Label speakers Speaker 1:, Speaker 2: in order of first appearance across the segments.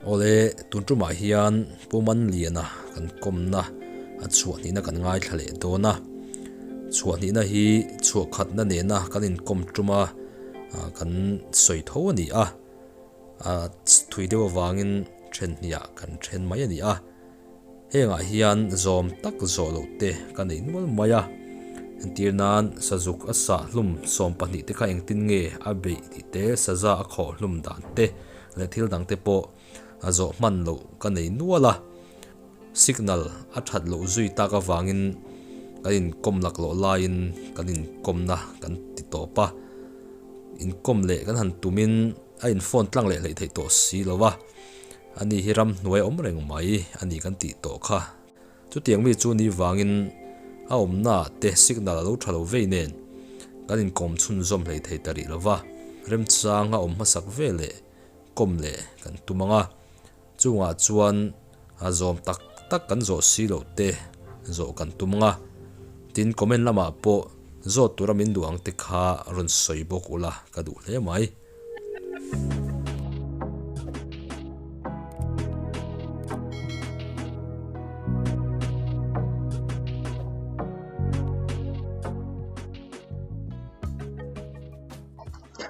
Speaker 1: ole tuntuma hian puman liana kan komna a chuan ni na kan ngai thale dona chuan ni na hi chu khat na ne na kan in kom tuma kan soi tho ni a thui dewa wangin then nia kan then mai ani a henga hian zom tak zo lo te kan in mol maya tirnan sajuk asa hlum som pahnih te kha engtin nge a be ti te saza a kho hlum dan te le thil dang te po a zo man lo kan nei nuala signal a that lo zui ta ka wangin kan in kom lak lo lain kan in kom na kan ti to pa in kom le kan han tumin a in phone tlang le le thei to si lowa ani hiram nuai om reng mai ani kan ti to kha chu tiang mi chu ni wangin a om na te signal lo thalo ve nen kan in kom chun zom hlei thei tari lova rem chang a om ma sak ve le kom le kan tumanga chunga chuan a zom tak tak kan zo si lo te zo kan tumanga tin comment lama po zo turamin duang te kha ron soi bok ula ka du hle mai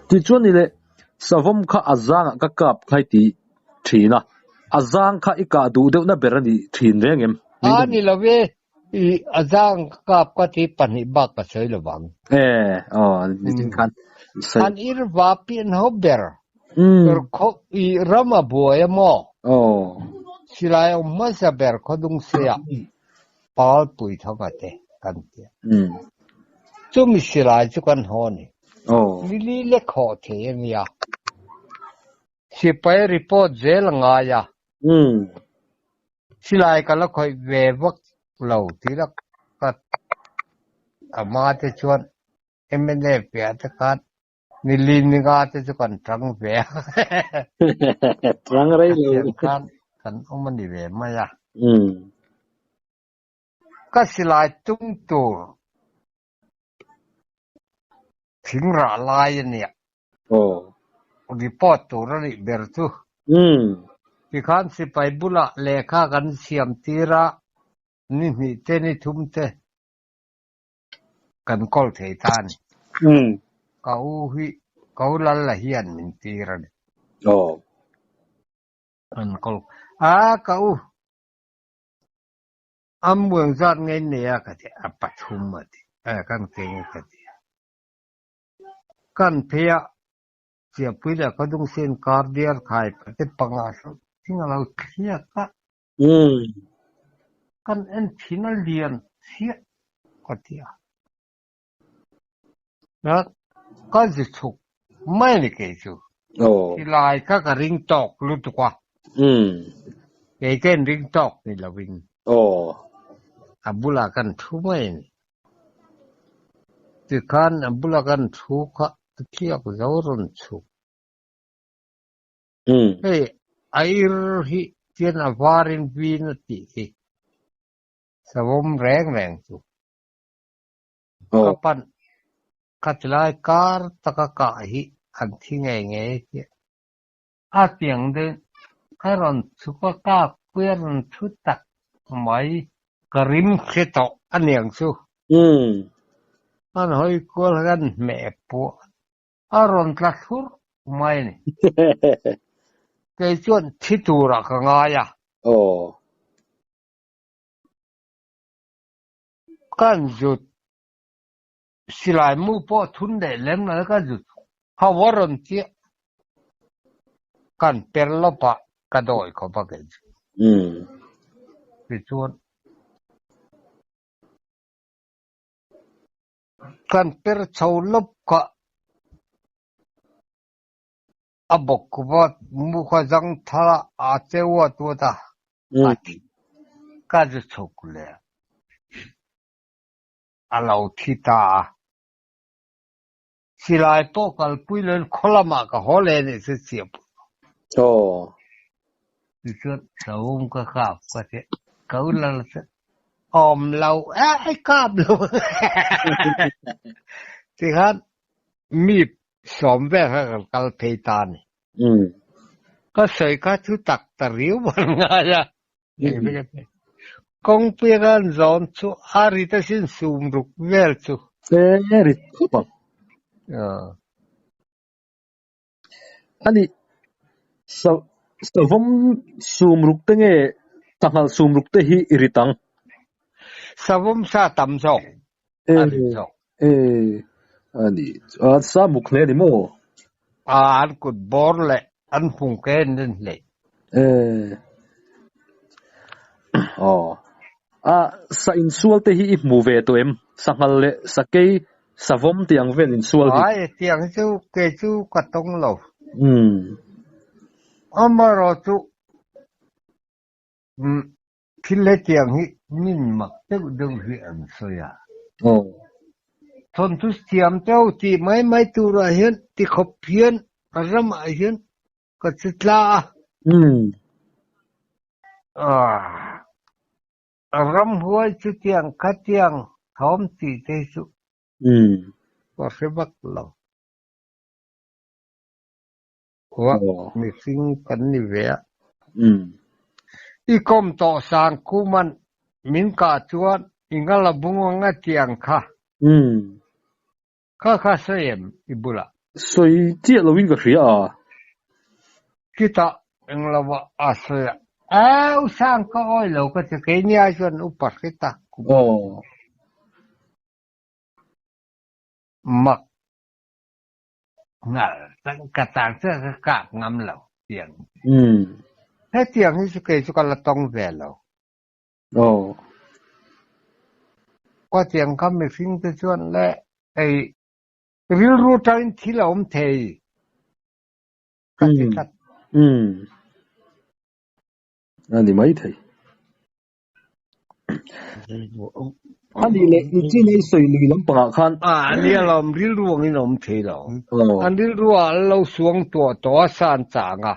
Speaker 2: ti chuan ni le savom kha azang ka kap khai ti thina azang kha ika du deuh na berani thin rengem
Speaker 3: ani love I azang kap ka ti pani ba ka sei lawang
Speaker 2: ni tin khan sai
Speaker 3: an ir va pin hober er kho I rama boya mo silai ma sa ber khodung se ya pal pui thoka te kan te chumi silai chu kan ho ni lili le kho the ya si pai report zel nga ya silai ka la khoi ve vak lo ti la ka ama te chuan emene pe ta ka ni lin ni ga te chu kan tang ve
Speaker 2: trang rai lo
Speaker 3: kan omani ve ma ya ka silai tung tu thing ra lai ni report tu ra ni ber tu ki khan si pai bula lekha kan siam tira ni mi te ni thum te kan kol thei tan kau hi kau lal la hian min tira ni kan kol kau amwang zat ngai ne ya ka te apathum ma ti kan ke ka ti kan phia sia puila ka dung sen cardiac khai te panga so tinga lo khia ka kan en final lian sia ka ti na ka ji thuk mai ni ke chu ti lai ka ring tok lu tu kwa ke ken ring tok ni la win abula kan thu mai ni ti kan abula kan thu kha kia ko zawron chu air hi tian avarin vin ti hi savom reng chu kapan katlai kar taka hi an thi nge ki a tiang de karon chu ka kweron thu tak mai karim kheto aniang chu an hoi kol gan me po aron tlathur mai ni ke chuan thitura ka nga ya kan jut silai mu po thun de lem na ka jut hawaron ti kan perlo pa ka doi ko pa ke ke chuan kan per chaulop ka abok kuwa mukha jang thala a chewa tu ta ati ka ju chokle alau thita silai to kal puilen kholama ka hole ne se siap chu saum ka khap ka te kaulal se om lau ai kap lo ti han mi som ve ha kal peitan ก็ใส่ก็ทุตักตะริ้วบนงานละกงเปียกันจอนชูอาริตาสินซูมรุกเวลชู
Speaker 2: ริทุบอันนี้savum sum ruk tenge tangal sum ruk te hi iritang
Speaker 3: สวมซาตำจอกอาริจอก
Speaker 2: อันนี้สามุกเนี่ยนี่โม
Speaker 3: อันกุดบอร์เลยอันพุงเกนนั่นเลย
Speaker 2: อ๋อsa insual te hi i mu ve to em sangal le sakei savom tiang vel insual hi
Speaker 3: ai tiang chu ke chu ka tong lo
Speaker 2: um
Speaker 3: amaro chu khile tiang hi min mak te dong hi an soya thon tu tiam teu ti mai tu ra hian ti khop hian ram a hian ka chitla ram huai chu tiang kha tiang thom ti te chu ko se bak lo wa mi sing kan ni ve i kom to sang kuman min ka chuan ingala bunga tiang kha kha sem ibula
Speaker 2: soi ti lo win ka ria
Speaker 3: kita englawa asya sang ko oi lo ka te ke ni a chuan upar kita mak ngal tan ka tan se ka ngam lo tiang he tiang hi su ke chu ka la tong ve lo ko tiang kam mi sing te chuan le ei ril ru tain thi la thei ka ti tat
Speaker 2: อันนี้ไม่ใช่อันนี้เลยที่ในส่วนนี้ลำปางขัน
Speaker 3: อันนี้เราริลรวงนี่เราไม่ใช่เราอันริลรวงเราสวงตัวสานจางอ่ะ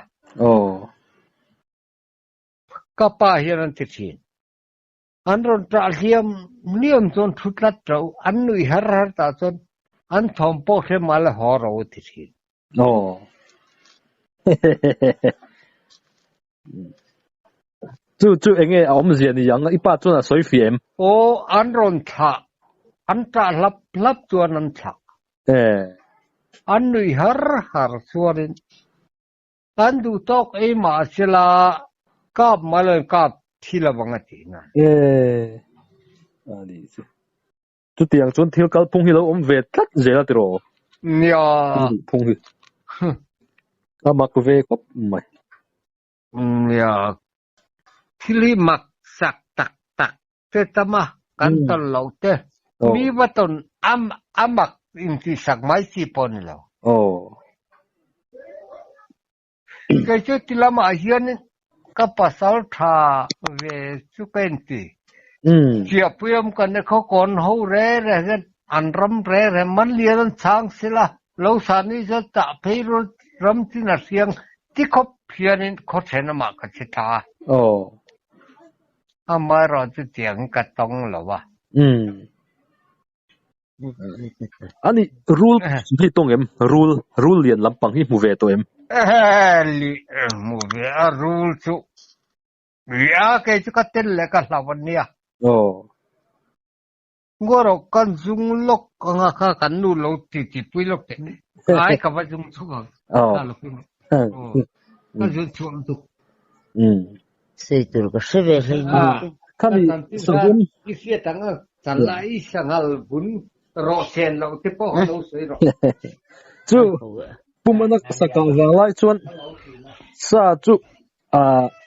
Speaker 3: ก็ป้าเฮียนันติดอันรอนตราเทียมเลี่ยมจนทุกลัดเราอันนุยหาร์ตาจนอันทอมโปเขมาลหอเราติด
Speaker 2: 就应该我们人的样一把做那水film
Speaker 3: อันรอนท่าอันตราลับตัวนั้นท่าอันนุยหาร์ส่วนอันดูตอกไอมาเชลากาบมาเลยกาบที่ละวังตีนะ
Speaker 2: อันนี้สิจุดที่ยังจนเที่ยวกับพงฮิโลเวทัดเจลาติโร
Speaker 3: เนี่ย
Speaker 2: พงฮิมาคุเวก็ไม่
Speaker 3: เนี่ยที่ลิมักสักตักเตตมากันตลอดเตมีวัตถุอามักอินที่สักไม่สิปนแล้วก็จะที่ละมาเฮียนก็ภาษาทาเวสุกันตีเจียบยมกันเนี่ยเขาก่อนเขาเร่กันอันรำเร่มันเลี้ยงช้างสิละเราสานิจะจับให้รำที่น่าเสียงที่เขาเพียนเขาเชนมากชิตามาเราจะเสียงกระตงหรอวะ
Speaker 2: อันนี้ rule ที่ตรงเอ็ม rule เรียนลำปังที่มูเวตัวเอ็ม
Speaker 3: มูเวrule ชุแกจะกัดเต็นเล็กละวันนี้ก็เรากันจุงลกกันนู่นเราติดปุยลกเต็นไอ้กับว่าจุงชุกกันลูกก็จุงชุกตุก
Speaker 4: sei tur ka sebe sei
Speaker 2: kami sabun
Speaker 3: isia tanga salai sangal bun ro sen lo te po lo sei ro
Speaker 2: chu pumanak sakal walai chuan sa chu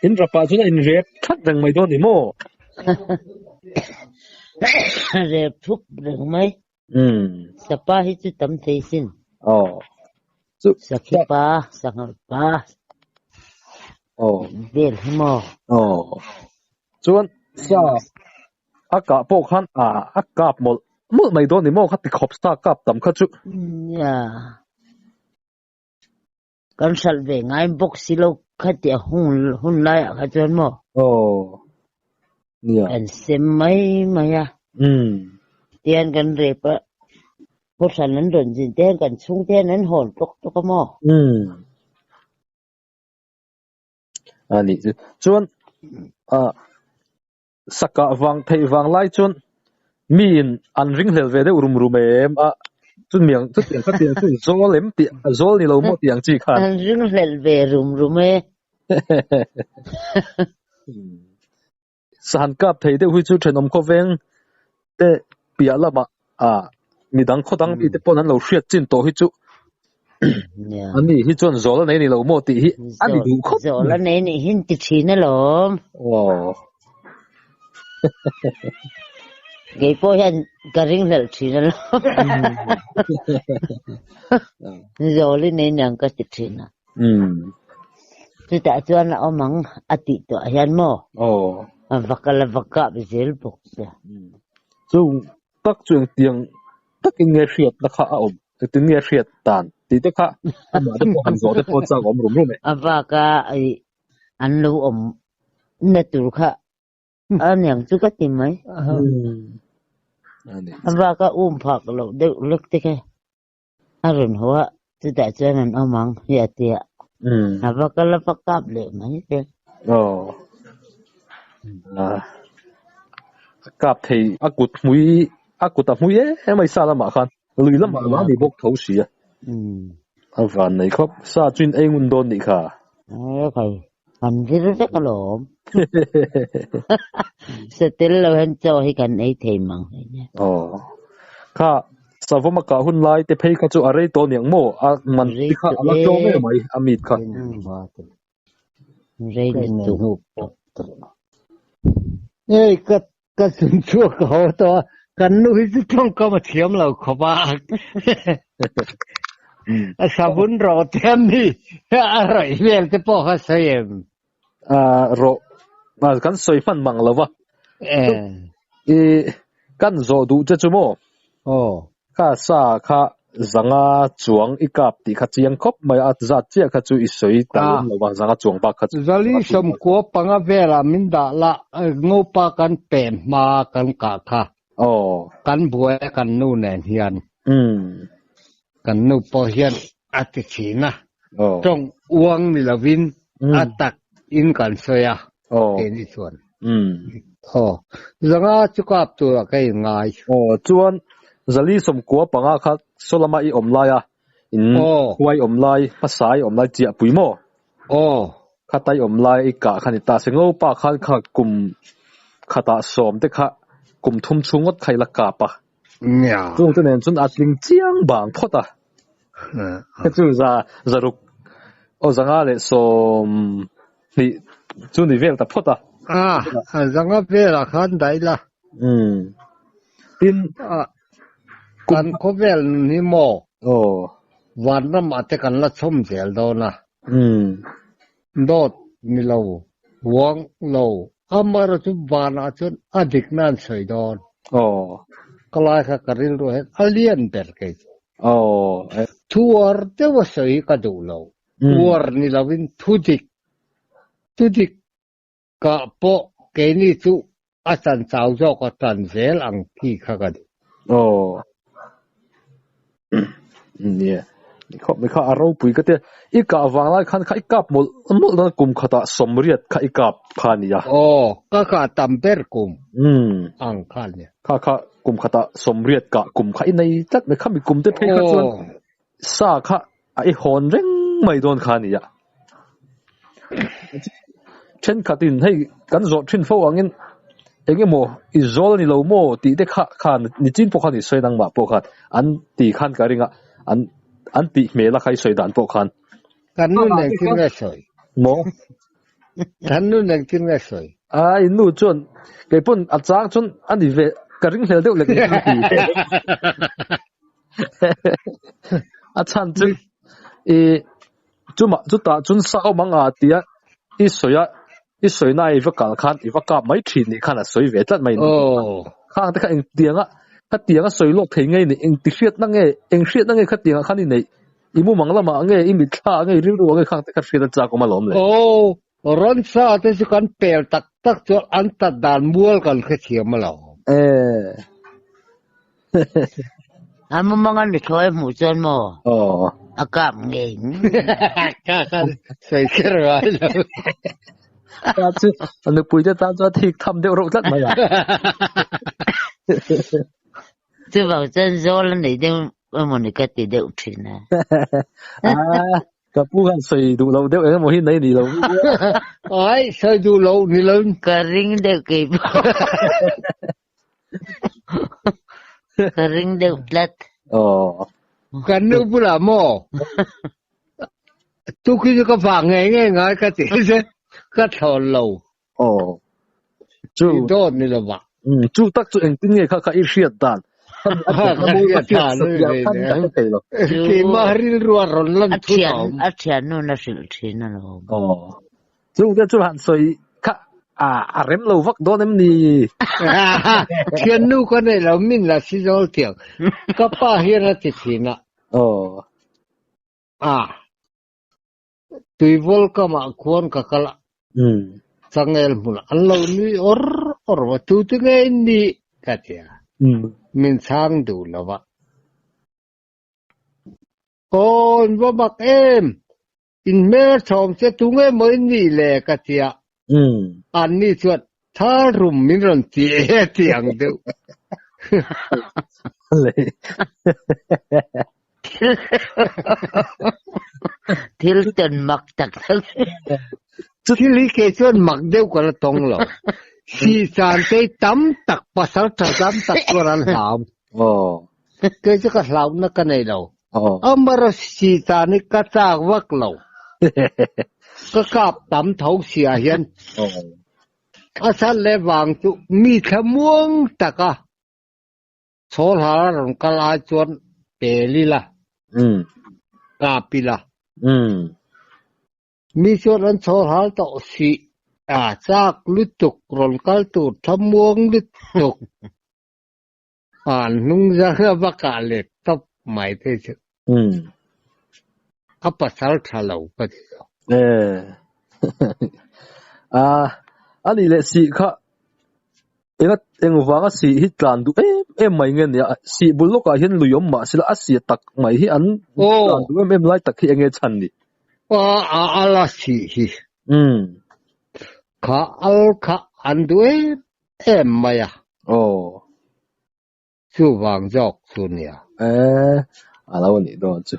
Speaker 2: inrapa chu in rep that rang mai don ni mo
Speaker 4: rep thuk rang mai sapa hi chu tam thei sin chu sakhipa sangal pa vel himo
Speaker 2: chuan sa aka po khan akap mol mai don ni mo khat khop sta kap tam kha chu
Speaker 4: ya kan sal ve ngai box silo khat ya hun lai kha chuan mo
Speaker 2: nia
Speaker 4: an sem mai maya tian kan re pa po san nan ron jin tian kan chung tian nan hon tok tok mo
Speaker 2: anh đi chuan saka vang thei vang lai chuan min an ring hlel ve de rum em chun miang chu tiang kha tiang chu zol em ti zol ni lo mo tiang chi khan
Speaker 4: an ring hlel ve rum e
Speaker 2: san kap thei de hui chu thenom ko veng te pia lama mi dang kho dang bi te pon an lo hriat chin to hi chu ani hi chuan zol nei ni lo mo ti hi ani du kho
Speaker 4: zol nei ni hin ti thina lom gei po hian ka ring hlel thina lom zol nei nang ka ti thina tu ta chuan a omang ati to hian mo vaka zel bok se
Speaker 2: chu tak chuang tiang tak in nge hriat na kha a om tin nge hriat tan ti te kha ma de po han zo de po cha om rum e
Speaker 4: avaka ai an lo om na tur kha an yang chu ka ti mai avaka phak lo de lek te ke arun hoa tu ta chuan an omang ya tia avaka la pakap le mai te
Speaker 2: kap thei akut mui mai sa la ma khan lui la ma ni bok tho si van nei khop sa chin engun don ni kha
Speaker 4: kai kan vir te ka lom setel lo han cho hi kan ei thei mang
Speaker 2: kha savoma ka hun lai te phei ka chu arei to niang mo man ti kha ala to me mai amit kha
Speaker 4: rei tu
Speaker 3: ei ka sun chu ko to kan nu hi chu thong ka ma thiam lo kho ba sabun ro tem ni arai vel te po ha sem
Speaker 2: ro kan soi fan mang lova kan zo du che chu mo kha sa kha zanga chuang ikap ti kha chiang khop mai at za chia kha chu isoi ta lo wa zanga chuang ba kha
Speaker 3: zali som ko panga vela min da la ngo pa kan pem ma kan ka kha kan buai kan nu nen hian kan nu po hian ati china trong uang ni lovin atak in kan soya ni chuan zanga chukap tu kai ngai
Speaker 2: chuan zali som ko panga kha solama I omlaya in huai omlai pasai omlai chia puimo khatai omlai ka khani ta sengo pa khan kha kum khata som te kha kum thum chungot khaila ka pa
Speaker 3: nya
Speaker 2: chung te nen chun atling chiang bang phota chu za zaruk o zanga le som ni chu ni vel ta phota
Speaker 3: zanga vela khan dai la
Speaker 2: tin
Speaker 3: kan ko vel ni mo wan na ma te kan la chom zel do na dot ni lo wang lo amar chu bana chun adik nan sei don kalai kha karil ro het alien ber ke tuar te wa sei ka du lo tuar ni lovin tudik ka po ke ni chu asan chau zo ka tan zel ang ki kha ka
Speaker 2: nè mi kha aro pui ka te I ka wang lai khan kha ikap mol na kum khata somriat kha ikap khani ya
Speaker 3: ka tamper kum ang khan ne
Speaker 2: kha kum khata somriat ka kum kha nei tat me kha mi kum te phe kha chuan sa kha ai hon reng mai don khani ya chen khatin hei kan zo thin fo angin engemo izol ni lo mo ti te khan ni chin po khan ni soi nang ma po khan an ti khan ka ringa an ti me la khai soi dan po khan
Speaker 3: kan nu nang tin ga soi
Speaker 2: mo
Speaker 3: kan nu nang tin ga soi
Speaker 2: ai nu chon ke pun achang chun an di ve ka ring hlel deuh le ti achan chu chuma chu ta chun sa manga tia I soi na I vakal khan I vaka mai thin ni khan a soi ve tlat mai khang ta kha eng tianga soi lok thei ngei ni eng ti hriat na nge kha tianga khan ni nei imu manglama nge imi thla nge riru nge khang ta kha hriat cha ko ma lom le
Speaker 3: ron sa te su kan pel tak chu an ta dan mual kan kha thiam ma lo
Speaker 4: amu mangan ni thoi mu chen mo Agam ngeng.
Speaker 3: Kakak saya kira lo.
Speaker 2: ta chứ anh được bùi cho ta cho thiệt thầm đều rộng rất mà là
Speaker 4: Chứ bảo chân gió lên để đeo một cái tỷ đều trên này.
Speaker 2: à cái bùi hắn sợi đủ lâu đều em một hình này đi lâu
Speaker 3: Ôi, sao du lâu đi lên.
Speaker 4: Kering đều kịp. Kering đều lật.
Speaker 3: Kan nu pula mo. Tu khi có vàng ngay cái gì chứ. Cái thầu lâu.
Speaker 2: chú
Speaker 3: Đó ni là vàng.
Speaker 2: chú tắc chú anh tin nghe khá ít hiện đàn
Speaker 3: Ki mahril ruar ron tu tao.
Speaker 4: Atian nu na sil trên nó lo.
Speaker 2: chú cái chú hắn sợi khá rem lâu vắc đó em đi
Speaker 3: Thiên nu cái này là mình là sĩ dỗ tiếng. Cái pa hi ra thì thiên à. Tùy vol cái mà quan cái kala. Sang el mula. Allah ni or và tu tu ngay ni cái gì à. Mình sang đủ là vậy. Con vô bạc em. In mẹ chồng sẽ tu ngay mới ni lệ cái gì à. Anh ni chuột. Thà rùm mình rộn tìa tiếng đâu.
Speaker 4: Thiếu tên mặc tạc thân.
Speaker 3: Thì lý kê chuột mặc đều có là tông lọ. Si sàn tây tắm tạc pasal tạm tạc của rắn hàm. Cái chứ cái lão nó cái này đâu. Amara si sàn này cái chạc vắc lâu. Cái cạp tắm thấu xìa hiền. Asal le vàng tu mi thamuang taka chol haron kala chuan pelila kapila mi chuan an chol hal to si chak lutuk ron kal tu thamuang lutuk nung ra baka le top mai thế chứ pasal thalau ka
Speaker 2: anh ấy sĩ khá em vang sĩ hít tràn đủ em mày nghe nè sĩ bút lúc hiện lùi ông mà sĩ là sĩ tắc mày hi anh tràn đủ em lại tắc hi anh nghe chăn đi
Speaker 3: ala sĩ hi khá anh đủ em mày chú vang dọc chú nè
Speaker 2: lâu nè đó chứ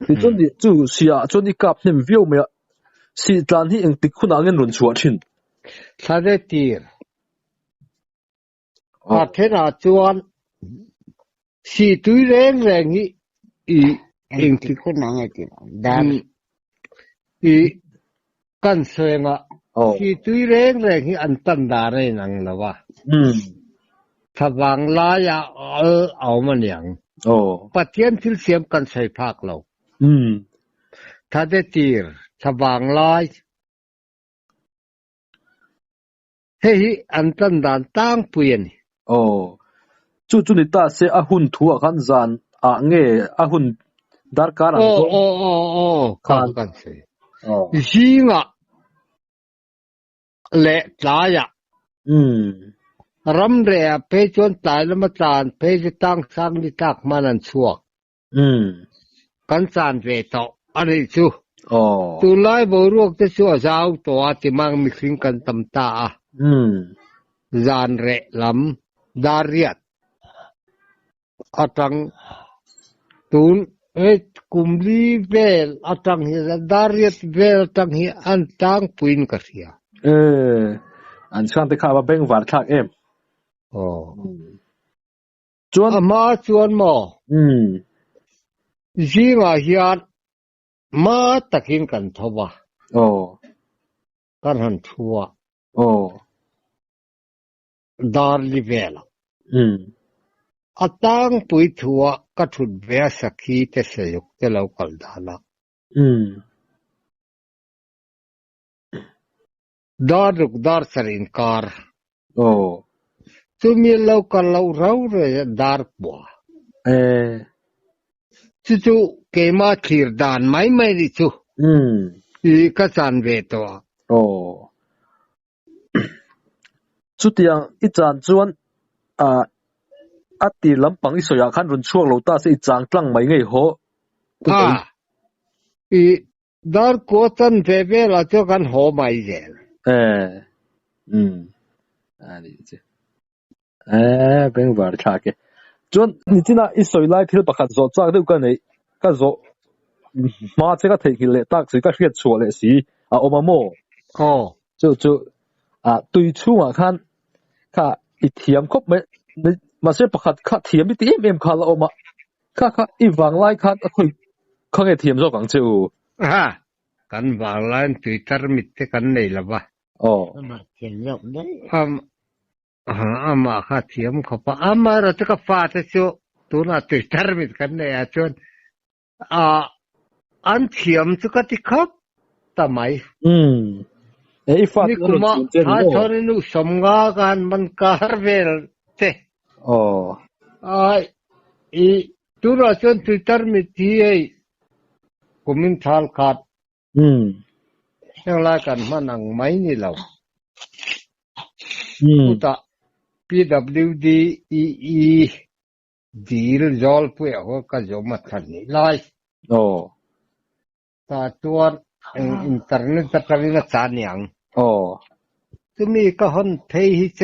Speaker 2: thì cho đi chú sĩ cho đi cặp nem view mày sĩ tràn hi anh tích khuôn anh run chuột hin
Speaker 3: sa de tir thế nào chuan si túi reng ý
Speaker 4: Anh thì có năng ấy thì đam.
Speaker 3: ý căn xoay ngạ si túi reng ý anh tân đà này năng là ba thà vàng lá ya ảo mà nhàng bắt tiên thiếu xiêm căn xoay phạc lâu sa de tir thà vàng lá hey anh tân đàn tăng quyền
Speaker 2: chú này ta sẽ hun thua khán gian nghe hun dar cả
Speaker 3: kan se gì ngạ lệ lá ya ram re pe chon tai lama chan pe ji tang sang ni tak manan chuak kan chan ve to ani chu tu lai bo ruok te chu zau to ati mang mi khring kan tam ta gian rệ lắm dariat atang tun kum li vel atang hi dariat vel atang hi an tang puin ka sia
Speaker 2: anh sang te kha ba beng war thak em chuan
Speaker 3: ama chuan mo zinga hian ma takin kan thoba kan han thua dar li vela atang pui thua ka thut ve sakhi te sayuk te local dala dar sarin kar tumi local lo rau re dar bua chu ke ma thir dan mai ni chu I ka chan ve to
Speaker 2: chú tiếng ít chán chuan ti lampang isoya khan run chuak lo ta se chang tlang mai ngei ho
Speaker 3: อีดาร์กัวตันเฟเบลอาจจะกันหัวไม่เจล
Speaker 2: อันนี้สิเป็นวาร์ชาเกจนนี่ที่น่ะอีสอยไลท์ที่เราประกาศจอดเดียวกันเลยก็จอดมาเช็คก็เทคิเลตักสิก็เรียกชัวร์เลยสิอมาโม就对处啊看看一天ครบไหมมาเสียประกาศ看เทียม一点看了อมา看一往来看佢嘅เทียม咗講就
Speaker 3: กันวางไลน์ทวิตเตอร์มิดกันเลยละวะ
Speaker 4: มาเทียมยกได้
Speaker 3: มาข้าเทียมเขาปะมาเราจะกับฟ้าจะชัวตัวน่ะทวิตเตอร์มิดกันเลยจนอันเทียมจะกับที่ครับทำไม
Speaker 2: นี่
Speaker 3: คุณมาถ้าชนนุสมงากันมันการเวลเจ้อีตัวเราชนทวิตเตอร์มิดที่กุมินทาลขาดยังไล่กันมานั่งไม่นี่เราอุตะ PWD EE ดีลจอลเพื่อเขาก็จะมาทันนี่ไล่แต่ตัวอินเทอร์เน็ตจะเป็นอะไรอย่างที่มีก็หันเทหิจ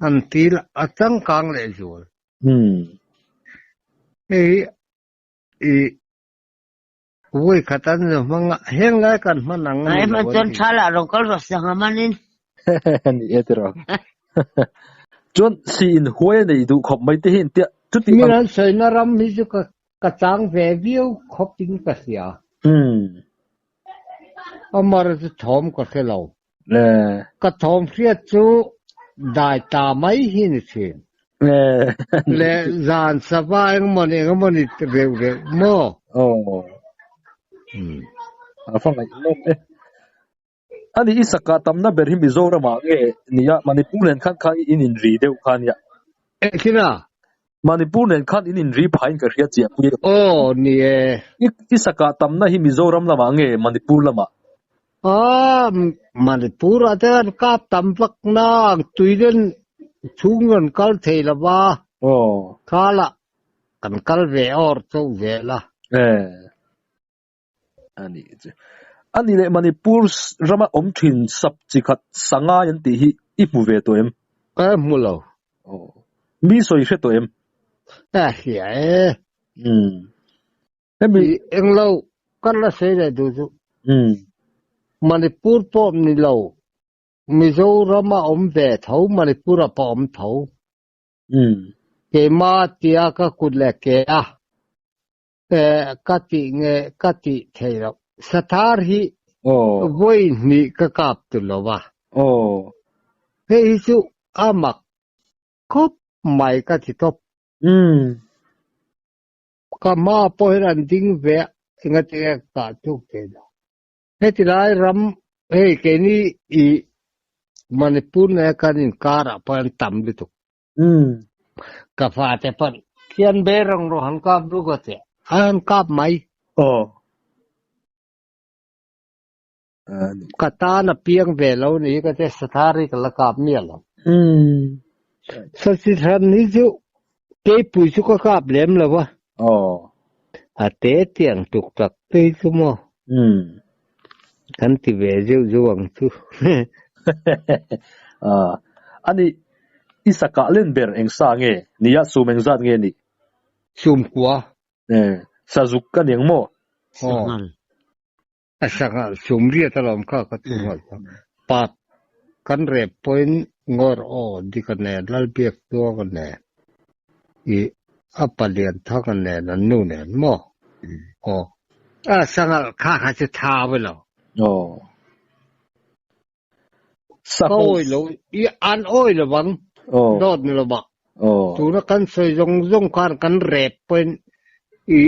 Speaker 3: อันที่ละจังกังเลยจูวุ้ยขัดอันนี้มันเฮงไล่กันมันนั่ง
Speaker 4: ไอ้มันจนช้าละลงก็รถสังมันนี่
Speaker 2: นี่เอตรอจนสีอินหัวเนี่ยดูขบไม่ได้เห็นเตี้ยจุดที่
Speaker 3: มีนั่นใส่นารำมีจุกกระจังเววิวขบทิ้งกระเสียมาจะทอมก็แค่เราก็ทอมเสียจูได้ตาไม่เห็นสิ่งและจานสบายมันเองมันเร็วมั้
Speaker 2: ฟังไอ้โน้ตอันนี้สักการ์ตำน่ะเบอร์ฮิมิโซรามาเงี้ยนี่ยมันญี่ปุ่นเห็นขั้นอินรีเดียวกันเนี่ย
Speaker 3: ที่น่ะ
Speaker 2: มันญี่ปุ่นเห็นขั้นอินรีพายกันเรียกเจียบ
Speaker 3: นี่
Speaker 2: อีสักการ์ตำน่ะฮิมิโซรามละมาเงี้ยมันญี่ปุ่นละมา
Speaker 3: มันญี่ปุ่นอาจจะกับตำปักน่าตุยเดินชุ่งเงินกัลเทลว่าข้าละกันกัลเวอร์โซเวล่ะ
Speaker 2: อันนี้เลยมันญี่ปุ่นรามาถิ่นสับจิกัดสังอายันตีฮีอีมูเวตัว
Speaker 3: มูล
Speaker 2: มีส่วนเชื่อตัว
Speaker 3: เฮียมีเอ็งเรากันละเสียเลยดูดูมันญี่ปุ่นพอมีเรามิโซรามาเวทเขามันญี่ปุ่นพอเขาเกมาตียก็คุดเล็กกัติเทเราสถานที่วัยนี้ก็กลับตัวเราว่าเฮ้ยสุอามักคบไม่ก็ที่ทบก็มาพอรันดิ้งเวะงั้นจะกัดทุกเดือนเฮ้ยที่ไรรำเฮ้ยแค่นี้อีมันญี่ปุ่นเนี่ยกันอินการ์พันตั้มดิทุกก็ฟ้าแต่พันเขียนเบรังโรหันกับดูก็เถอะหันกับไม่ก็ตาหน้าเพียงเวลานี้ก็จะสถานีก็ละกับเมียละสักสิ่งนี้จู่เก็บปุ๋ยสุขภาพเลี้ยมแล้ววะเตะเตียงตุกตักตีจุโมกันที่เวจิจวงจู่
Speaker 2: อันนี้อิสกาเลนเบอร์เองสร้างเงี้ยนี่ยสูมเองจัดเงี้ยนี่
Speaker 3: สูมกว่า
Speaker 2: สาจุกกันยังโม่
Speaker 3: สังสูมเรียตลอดก็ตัวปัดกันเรปพอยน์งอร์ดีกันแน่ลัลเบียกตัวกันแน่อีอัปเลียนทักกันแน่นั่นนู่นแน่โม่สังข้าจะท้าไปแล้วโอ้ยลูอีอันโอ้ยละบังโดดนี่ละบักตัวนักกันใส่ยงกันเรปเป็นอี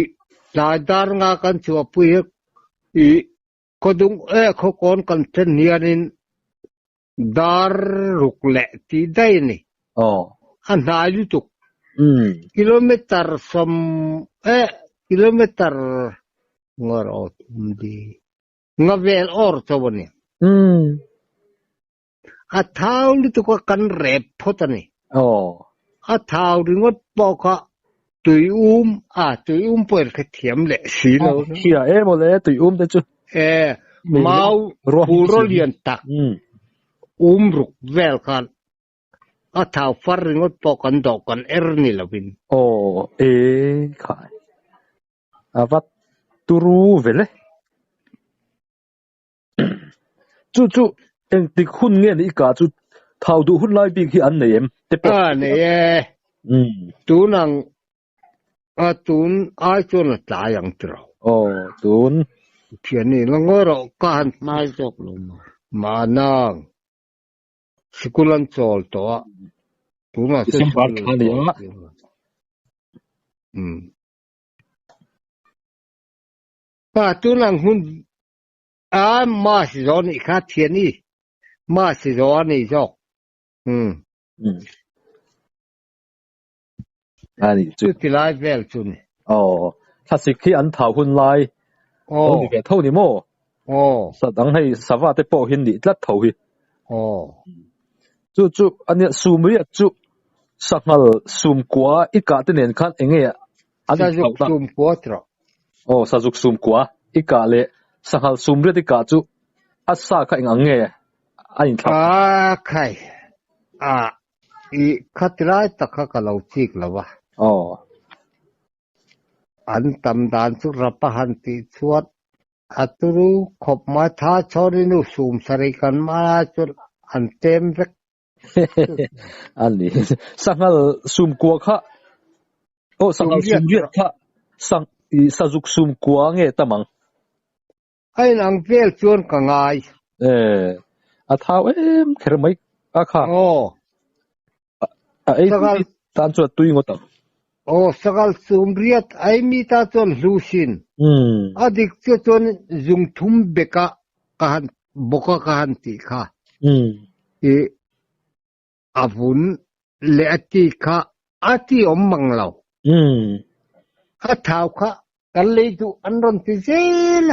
Speaker 3: ลายดาร์งากันชัวปุยอีก็ดุงเขาคนกันเช่นนี้นินดาร์รุกเละที่ได้นี่อันนั้นอยู่ตุกกิโลเมตรสมกิโลเมตรงอร์ดีงาเวลอร์ตัวนี้ท้าวนี่ตัวกันเรปพอตนี่ท้าวรึงว่าบอกว่า tùy tùy bồi cái thiểm lệ xí lâu
Speaker 2: kia em một lẽ tùy đấy chứ
Speaker 3: mau puro liền tắc rục vel kan thảo phát ngot po kan do kan ni lovin
Speaker 2: khai vắt turu về đấy chú em tích hun nghe đi cả chú thảo đủ hun lại bị khi ăn này em
Speaker 3: này tú năng tú ai cho nó trả yang trâu
Speaker 2: tú
Speaker 3: chuyện này nó ngồi rồi can
Speaker 4: mai dọc luôn
Speaker 3: mà năng sikulan chol to tú mà
Speaker 2: xem bát khá đi
Speaker 3: tú năng hun mà sẽ rồi này khác thiên đi mà sẽ rồi này rồi chú thì lại về chú này
Speaker 2: ถ้าสิขี้อันเท่าหุ่นลายนี่แกเท่านี้มั้งสัตว์ตั้งให้สวัสดิ์ปอหินนี่ลัดเท่าหิจูอันนี้ซูมเรียจูสักหน่อยซูมกว่าอีกาตัวเนี่ยคันเองเนี่ย
Speaker 3: อันนี้ซูมกว่าตรอ
Speaker 2: สักซูมกว่าอีกาเลยสักหน่อยซูมเรียอีกาจูอัศาคันเองเนี่ยอันนี้ทับ
Speaker 3: ใครอีขัดไล่ตะข้ากับเราจิกแล้ววะอันตำดานสุรปหันติชวดอัตุรุขบมาท้าชอรินุสูมสริกันมาจนอันเต็มเวก
Speaker 2: อันนี้สังหารสูมกัวค่ะสังหารสูมเรียดค่ะสังจุกสูมกัวเงี้ยตะมัง
Speaker 3: ไอ้นางเวลชวนกังไง
Speaker 2: ท้าวแค่ไม่ค่ะไอ้ตามจวดตุยงด
Speaker 3: สักซูมเรียดไอ้มีตาจนลูซินดิกจนจุงทุ่มเบกะกันบกะกันติค่ะอาวุนเลติค่ะที่อมมังเหล่าท้าวค่ะกันเลยดูอันรอนติเซล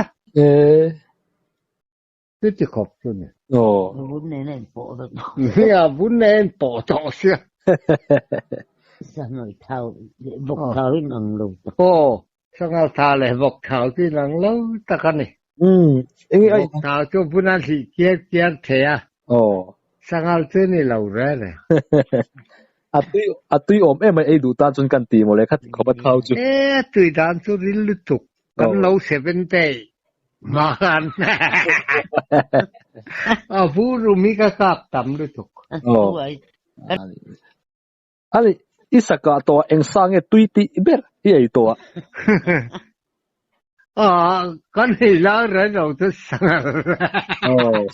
Speaker 3: ที่ขอบคุณ
Speaker 4: วุ้นเน่นปอด
Speaker 3: วุ้นเน่นปอดต่อเสีย
Speaker 4: สังหารเท้าบกเท้าที่นั่งลง
Speaker 3: สังหารเท้าเลยบกเท้าที่นั่งลงตะกันนี่บกเท้าจนพูนันสิเกียร์เทียสังหารเท้านี่เราเร่เลย
Speaker 2: ตุยอมไม่ดูตาจนกันตีหมดเลยครับขอบเท้าจุ
Speaker 3: ตุยดานสุริลุตุกกันเราเซเว่นเดย์มากันผู้รู้มีก็กลับตำลุตุก
Speaker 2: อันนี้อิสกาตัวเองสร้างตุยตีเบอร์ยี่ตัว
Speaker 3: กันให้ลาเรื่องเราจะสังหาร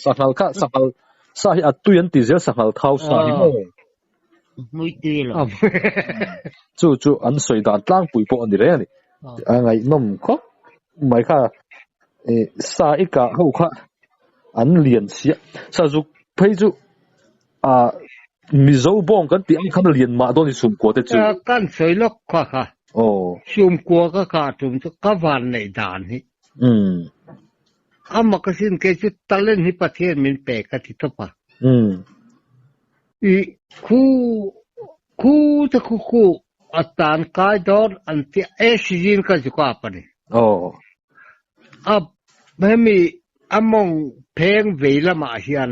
Speaker 2: สังหารค่ะสังหารสาเหตุตุยันตีเสียสังหารเท้าสาเหตุ
Speaker 4: ไม่ตีหรอก
Speaker 2: จู่อันสวยด่านตั้งปุ๋ยปอนนี่เลยนี่ไงน้องก็ไม่ค่ะสาอีกาเขาค่ะอันเลียนเสียสาจุไปจู่มิโซบองกันที่อันขันเลียนมาโดนสุ่มกัวแต่จู่
Speaker 3: กันสวยล็อกค่ะสุ่มกัวก็ขาดสุ่มก็วันในด่านนี่มาก็สิ้นเกจุดตะเล่นที่ประเทศมันแปลกกันที่ทบอีคู่จะคู่อัตานกายดอนอันที่สิจินก็จะกว่าปนี่ไม่มีมองเพลงเวลามาเฮียน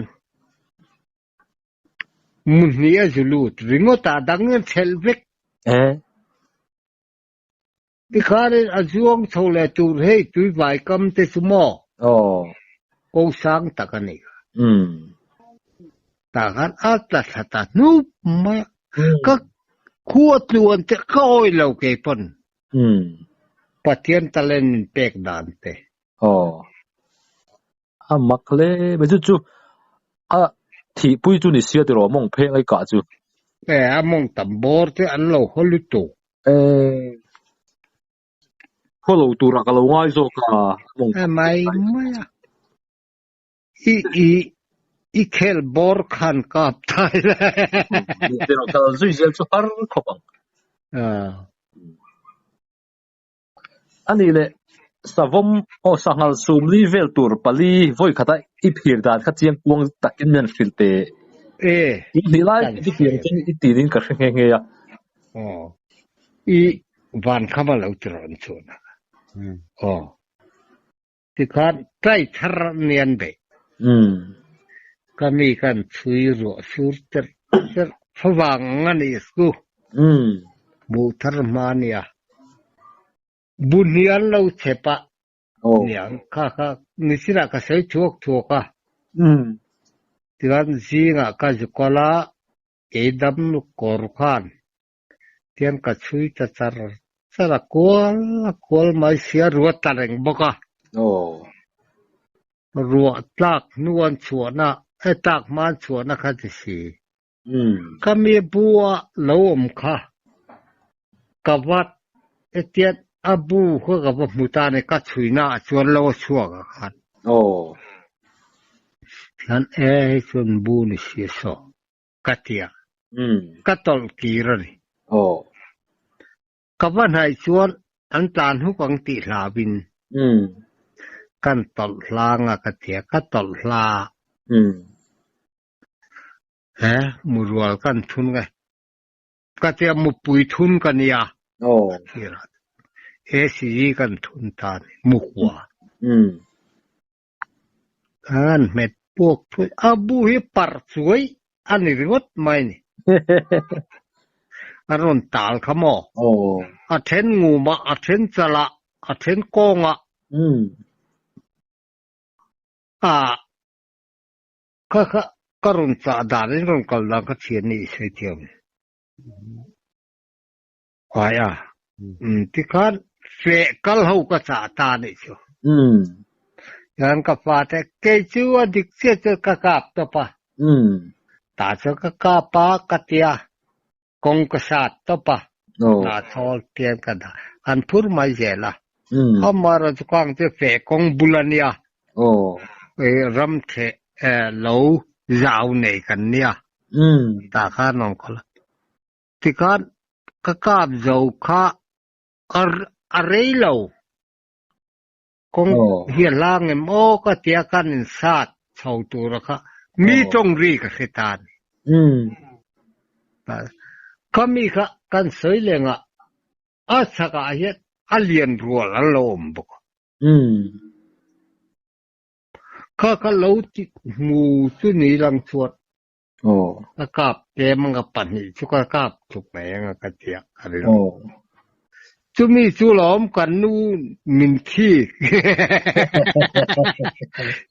Speaker 3: มุนนี้จะรู้ริงว่าตาดังเงินเซลวิกที่ข้าเรียนอาจวงโทรเลตูเฮ้ยตุยไว้กำเตสมอกูสังตะกันนี่ตากันอัตตาตานูไม่ก็ขวดล้วนจะก้อยเราเก็บปนปะเทียนตะเล่นเป็กดานเต
Speaker 2: มักเลยไม่จู่ที่ปุ้ยจู่นี่เสียตัวมองเพลงไอ้กาจู่
Speaker 3: มองตับบอร์ที่อันเราฮอลลุตุ
Speaker 2: ฮอลลุตุรักเราง่ายสุดค่ะมอง
Speaker 3: ไม่อีเคลบอร์ขันกับไทยเลย
Speaker 2: เดี๋ยวเราจะจุดสุดฮาร์ขบังอันนี้เลยสาวมสังหารซูมลีเวลตัวปลีไว้ขัดอีพิรดาขัดเจียงกวงตักอินเดียนฟิลเตนี่ไล่ที่เขียนจริงอีตีดินกระเชงเงีย
Speaker 3: อี วันเข้ามาเราจะร้อนส่วนนะอ๋อที่การใช้ทรเนียนไปก็มีการช่วยรัวสูตรจะฟังงันอีสกูบูทรมานียบุญยันเราเชปะเนี่ยข้านิสิระก็ใช้ช่วงที่การซีงะก็จะกล่าวเอดัมนุกอร์ขันที่อันก็ช่วยจะสระกอลไม่เสียรัวตะเรงบกะรัวตักนวลชวนนะไอ้ตักมันชวนนะข้าจะสีก็มีบัวลมค่ะกับวัดไอ้เตี้ยอาบูเขากับว่ามุตาเนี่ยก็ช่วยนะชวนเราช่วยกันครับฉันชวนบูนี่เสียสอกัตยากัตตลกีรนี่กับว่าไหนชวนอันตานหุกังติลาบินกันตลลางะกัตยากัตตลลามุรวลกันทุนไงกัตยามุปุยทุนกันเนี่ยที่รัฐสีกันทุนตานมุขวาอันเม็ดพวกช่วยอาบูฮิปาร์สวยอันนี้รถไม่นี่อันนั้นตาลขโมอัดเห็นงูมาอัดเห็นสละอัดเห็นกงก็รุนสะดานี่รุนกำลังก็เชียนนี่ใช่เทียมว่าที่คันเฟกัลเขาก็สะตานี่ชัวยังกับว่าแต่เกจิวดิกเสียจะกะกับตัวปะตาจะกะกับปากติยากงกษัตริย์ตัวปะน่าทอลเทียนกันได้อันพูดไม่เจล่ะเขามาเราจะกางจะเฟกงบุลเนียรำเทเหลาเจ้าเนี่ยกันเนี่ยตาข้าน้องเขาละที่การกะกับเจ้าข้าอะไรเหลาคงเฮียล่างเอ็มโอก็เตียกันอินซาดชาวตัวละค่ะมีจงรีกับเหตุการณ์ก็มีค่ะกันสวยเลยอ่ะอาสกาเฮ็ดอาเลียนรัวละลมบุกก็เล่าที่หมู่ที่นี่ลังชวดกับเกมันกับปันนี่ชุกกับชุกแมงกับเตียอะไรจุมีจุหลอมกันนู่นมินขี้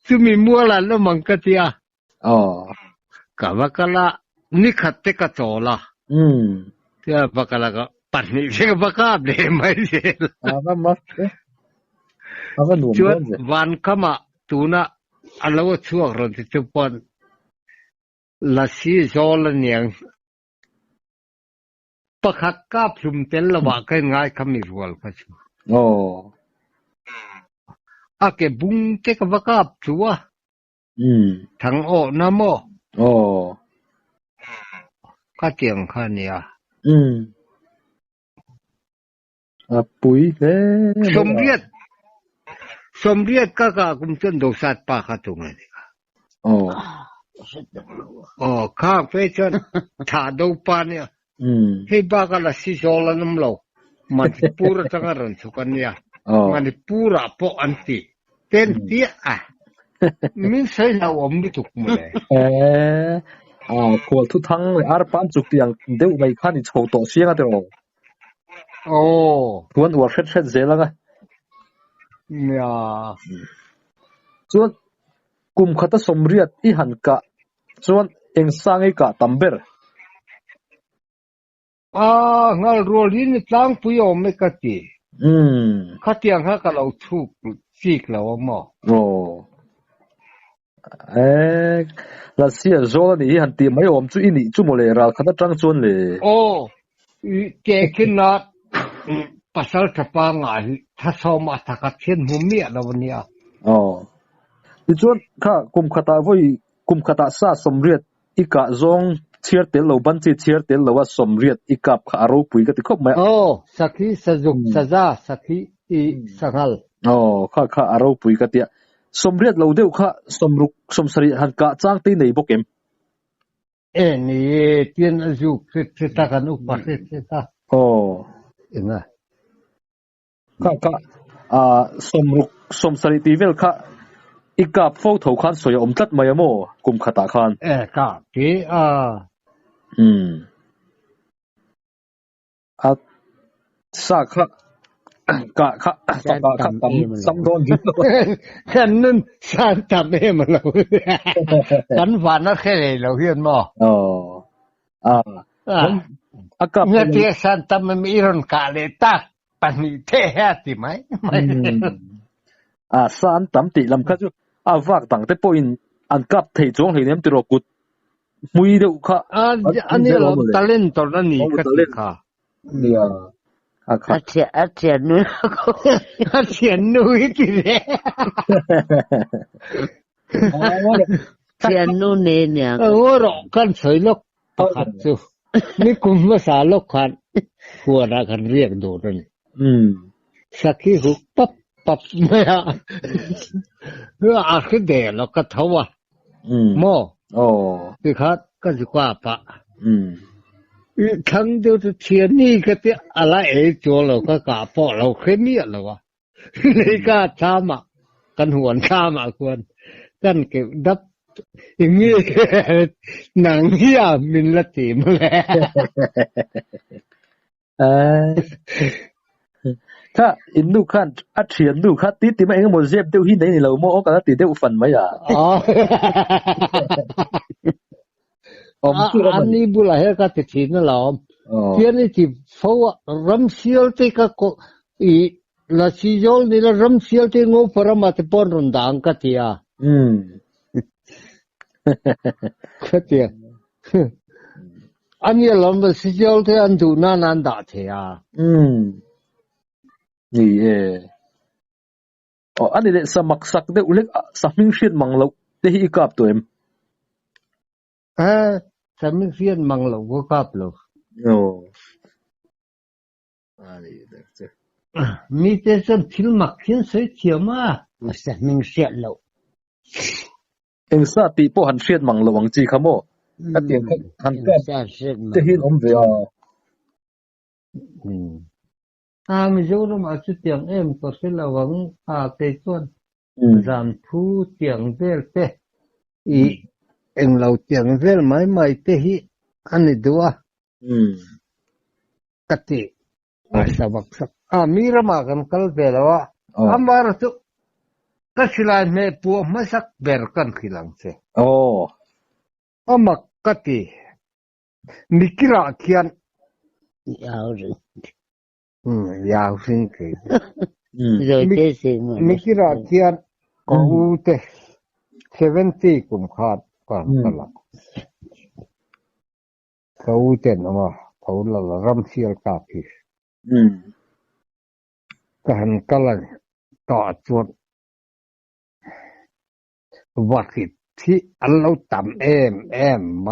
Speaker 3: จุมีมัวละแล้วมังกะเตียกะว่ากันละนี่ขัดเตกะโจละเตียบักละก็ปันนี่เชกบักกับเลยไม่เช่จวนวันขมาตูน่ะอันละว่าช่วงรอนที่จุปนละสีโจละเนี่ยปะขักกับชุมเต็นละว่ากันง่ายคำมีรัวลก็ชัวอาเก็บบุ้งเตกบักกับชัวทั้งโอน้ำโอก็เตียงข้าเนี่ย
Speaker 2: ปุ๋ย
Speaker 3: สมเรียดก็กุมจนดูสัตว์ป่าข้าตรงนี้ข้าเฟชั่นถ้าดูป่าเนี่ยให้บ้ากันละสิโจลน้ำเหลามันปูระจังหรันสุกันเนี่ยมันปูระปออันตีเต็นที่มิใช่เราอมดิทุกมื้อเลย
Speaker 2: ขวดทุกทั้งเลยปันจุกเตียงเดี๋ยวไม่ขั้นอีโฉต่อเสียงอ่ะเดี๋ยวทวนหัวเฟ็ดเสียแล้วไง
Speaker 3: เนี่ย
Speaker 2: ส่วนกลุ่มขัดสมเรียดอีหันกะส่วนเองสร้างไอ้กะตัมเบอร์
Speaker 3: งั้นรัวลินตั้งปุยอมไม่กติขัดยังเขาเราทุกสิกแล้วมั้ง
Speaker 2: แล้วเสียโจนี่หันตีไม่อมจุอินี่จุโมเลราขัดจังจวนเลย
Speaker 3: เกขินนัดภาษาทับปางอ่ะถ้าสอบมาถ้ากัดเช่นหุ่มเนี่ยเราวันนี้
Speaker 2: ดิจวนข้ากลุ่มขัดไว้กลุ่มขัดซาสมเรียดอีกะจงเชียร์เตลเราบันทีเชียร์เตลเราว่าสมเรียดอีกับข้ารู้ปุยก็ติครบไหม
Speaker 3: สักทีสจุกสจ้าสักทีอีสังหาร
Speaker 2: ข้ารู้ปุยก็ติสมเรียดเราเดียวข้าสมรุกสมสรีหันกะจ้างตีในบุกเอ็ม
Speaker 3: นี่เตียนจุกเสตากันอุปเสตาเห็นไหม
Speaker 2: ก็สมสริติเวลค่ะอีกกับโฟโต้คันสวยตัดมายโมกุมขตาคัน
Speaker 3: ก็ที่
Speaker 2: สักค่ะค่ะสังโดน
Speaker 3: ขันนั้นสันทำเองมาแล้วกันฝันนักแค่ไหนเราเห็นมั้งเมื่อที่สันทำมันมีรอนกาเลตักปันนี้เท่ติไหม
Speaker 2: สันทำติลำคัดฝากตั้งแต่พออินอันกับเทจงเห็นเนี่ยติโรกุดมุยเดียวค่ะ
Speaker 3: อันนี้เราตะเล่นตอนนั้นนี่ก็ติค่ะ
Speaker 2: เนี่ย
Speaker 4: อาเทียนนู้กี่เร่เทียนนู้เนี่ย
Speaker 3: ว่าเรากันสวยลกประคัดซูนี่กุมภาษาลกขันหัวรักันเรียกดูนั่นสักที่หุบปั๊บไม่อะเรื่องอาคิเดะแล้วก็ทว่าโม่ที่คัดก็จะกว่าปะทั้งเดียวเทียนนี่ก็ที่อะไรจัวเราก็กาพอเราเคยมีอะไรวะนี่ก็ช้ามากันหวนช้ามาควรกันเก็บดับอย่างนี้หนังเหี้ยมินละตีมาแล้ว
Speaker 2: ถ้าอินดูขันอัดเทียนดูขัดติดไม่เองหมดเจ็บเดี๋ยวหินไหนนี่เราโม่ก็ติดเดี๋ยวฟันไหม
Speaker 3: อันนี้บุหรี่ก็ติดทิ้งแล้วเทียนนี่ที่ฟ้ารำเสียลที่ก็อีลาซิโยลนี่ละรำเสียลที่งูพระมาที่ปนรุนดังก็ที่ก็ที่อันนี้ลำซิโยลที่อันดูน่านันดาที่
Speaker 2: นี่อันนี้สมัครสักเดี๋ยวเล็กสมิงเชียนมังเราได้อีกกับตัวเอง
Speaker 3: สมิงเชียนมังเราก็กับเรามีแต่สัมผัสมักเขียนสวยเขียวมาสมิงเชียนเรา
Speaker 2: เองซาติโปหันเชียนมังเราวังจีขโมก็เตียงหันก็จะเห็นอมเดียว
Speaker 3: มีเจ้าหน้าที่เตียงก็เสียละวังเตยส่วนจำผู้เตียงเวลเตอีเองเราเตียงเวลไม่เตหิอันนี้ดูกติสวักสักมีรมากันกัลเบลว่ามาร์ตุก็สิลายเมปัวมาสักเบรกันขิลังเสมากตินิกิราเขียน
Speaker 4: ยาวเลย
Speaker 3: ยาวสิ่งที่มิกิราเทียนก็อุเต70กุมภาพันธ์ก่อนตลอดก็อุเตนมาเขาละรำเสียลกาพิสกันก็เลยต่อจวนวัดที่อันเราต่ำไหม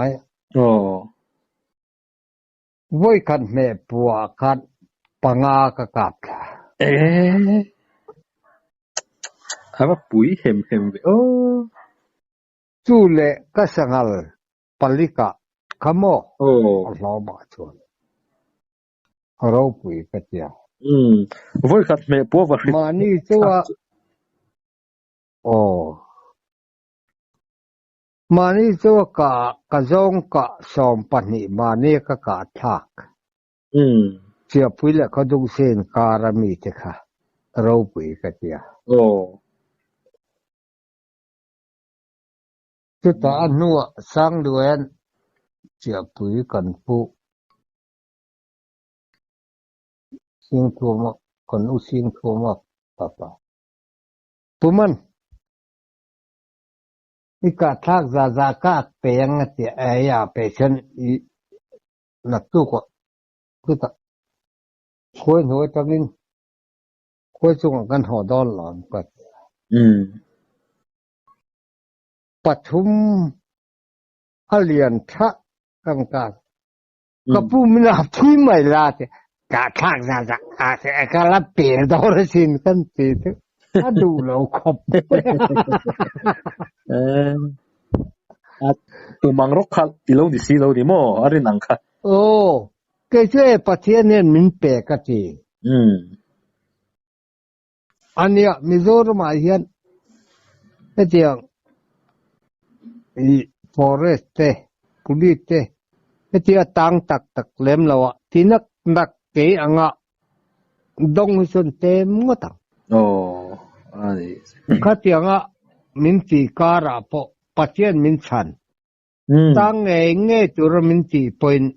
Speaker 3: ไว้กันแม่ปัวกันปังากะกับ
Speaker 2: ว่าปุ๋ยเห็ม
Speaker 3: จูเล่ก็สังหารปลิกะขโมเรามาชวนเราปุ๋ยก็เจีย
Speaker 2: ไว้กันแม่ปัวว่า
Speaker 3: มานี่ตัวมานี่ตัวกะจงกะสอมปนิมานี่ก็กะทักเสียปุ๋ยแล้วเขาดูเส้นการมีเถอะค่ะเราปุ๋ยก็เจียจุดตาหนัวสังด้วยเสียปุ๋ยกันปุ๊สิ่งทั่วมาคนอุสิ่งทั่วมาป่ะปุ๊มันอีกาทักซาก้าเปียงเตียเปชันอีนักตุกคือตาคุยหน่วยตะลิงคุยส่งกันหอดอนหลอนก็ปัจจุบันเรียนทะกำกับกับผู้มีหน้าที่ไม่ลาที่กาทักซาก็รับเปลี่ยนดอลสินกันสิถ้าดูเราครบ
Speaker 2: ตัวมังรกขัดอีโลดิซีโลดิโมอะไรนังค่ะ
Speaker 3: เกช่วยประเทศเนี่ยมันเปรกจี อันเนี้ยมิโซรมาเฮียนไอ้เดียงอีฟอเรสเต้พุลิเต้ไอ้เดียตังตักเล็มแล้วอ่ะที่นักเกยอ่ะดงส่วนเต็มงตัง
Speaker 2: โอ้อันนี้
Speaker 3: ข้าเตียงอ่ะมินตีการะพอปัจเจียนมินชันตังเงจุรมินตีพอยน์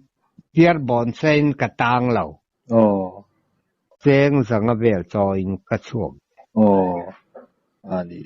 Speaker 3: เทียร์บอนเซนกะตังแล้ว
Speaker 2: โอ้
Speaker 3: เซงสังเวลจอยกระชวม
Speaker 2: โอ้อันนี้